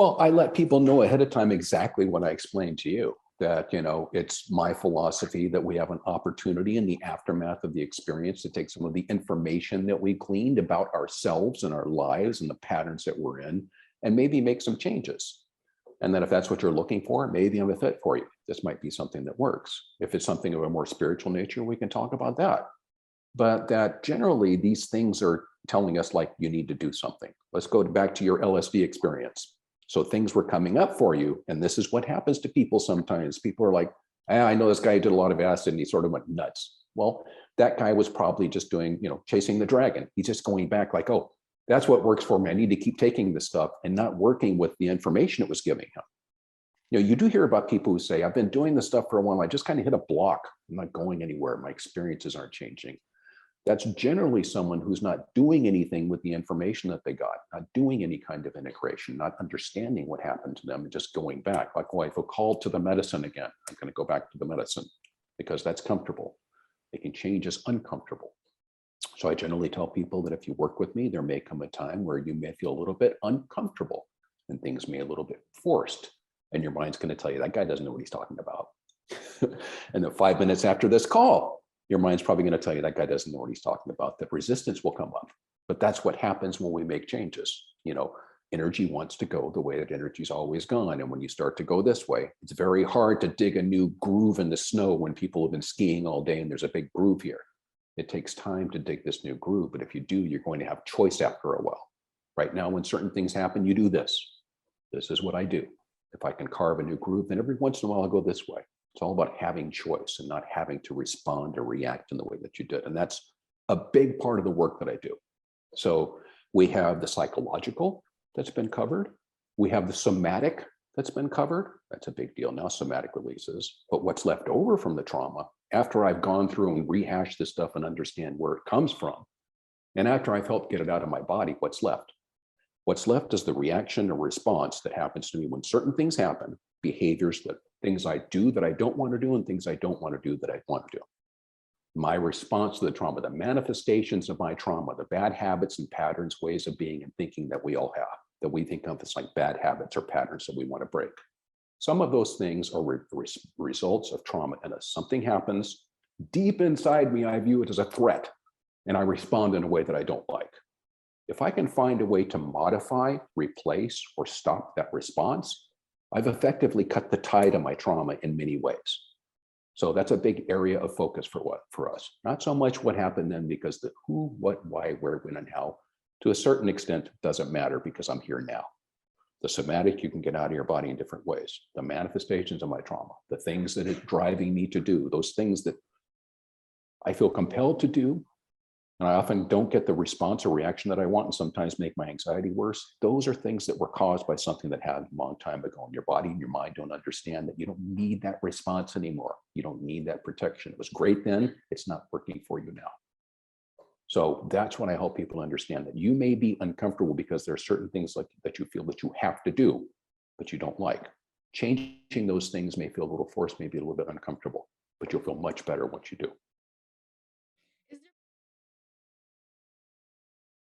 Well, I let people know ahead of time exactly what I explained to you, that, it's my philosophy that we have an opportunity in the aftermath of the experience to take some of the information that we gleaned about ourselves and our lives and the patterns that we're in, and maybe make some changes. And then if that's what you're looking for, maybe I'm a fit for you. This might be something that works. If it's something of a more spiritual nature, we can talk about that. But that generally these things are telling us, like, you need to do something. Let's go back to your LSD experience. So things were coming up for you. And this is what happens to people sometimes. People are like, I know this guy did a lot of acid and he sort of went nuts. Well, that guy was probably just doing, chasing the dragon. He's just going back like, oh, that's what works for me. I need to keep taking this stuff, and not working with the information it was giving him. You do hear about people who say, I've been doing this stuff for a while. I just kind of hit a block. I'm not going anywhere. My experiences aren't changing. That's generally someone who's not doing anything with the information that they got, not doing any kind of integration, not understanding what happened to them, and just going back. Like, oh, I feel called to the medicine again. I'm going to go back to the medicine because that's comfortable. Making change is uncomfortable. So I generally tell people that if you work with me, there may come a time where you may feel a little bit uncomfortable and things may be a little bit forced. And your mind's going to tell you that guy doesn't know what he's talking about. And then 5 minutes after this call, your mind's probably going to tell you that guy doesn't know what he's talking about. That resistance will come up. But that's what happens when we make changes. Energy wants to go the way that energy's always gone. And when you start to go this way, it's very hard to dig a new groove in the snow when people have been skiing all day and there's a big groove here. It takes time to dig this new groove. But if you do, you're going to have choice after a while. Right now, when certain things happen, you do this. This is what I do. If I can carve a new groove, then every once in a while I'll go this way. It's all about having choice and not having to respond or react in the way that you did. And that's a big part of the work that I do. So we have the psychological that's been covered. We have the somatic that's been covered. That's a big deal now, somatic releases. But what's left over from the trauma, after I've gone through and rehashed this stuff and understand where it comes from, and after I've helped get it out of my body, what's left? What's left is the reaction or response that happens to me when certain things happen, behaviors, that things I do that I don't want to do, and things I don't want to do that I want to do. My response to the trauma, the manifestations of my trauma, the bad habits and patterns, ways of being and thinking that we all have, that we think of as like bad habits or patterns that we want to break. Some of those things are results of trauma in us. Something happens deep inside me, I view it as a threat, and I respond in a way that I don't like. If I can find a way to modify, replace, or stop that response, I've effectively cut the tide of my trauma in many ways. So that's a big area of focus for us. Not so much what happened then, because the who, what, why, where, when, and how, to a certain extent, doesn't matter because I'm here now. The somatic, you can get out of your body in different ways. The manifestations of my trauma, the things that it's driving me to do, those things that I feel compelled to do, and I often don't get the response or reaction that I want, and sometimes make my anxiety worse. Those are things that were caused by something that happened a long time ago. And your body and your mind don't understand that you don't need that response anymore. You don't need that protection. It was great then, it's not working for you now. So that's when I help people understand that you may be uncomfortable because there are certain things like that you feel that you have to do, but you don't like. Changing those things may feel a little forced, maybe a little bit uncomfortable, but you'll feel much better once you do.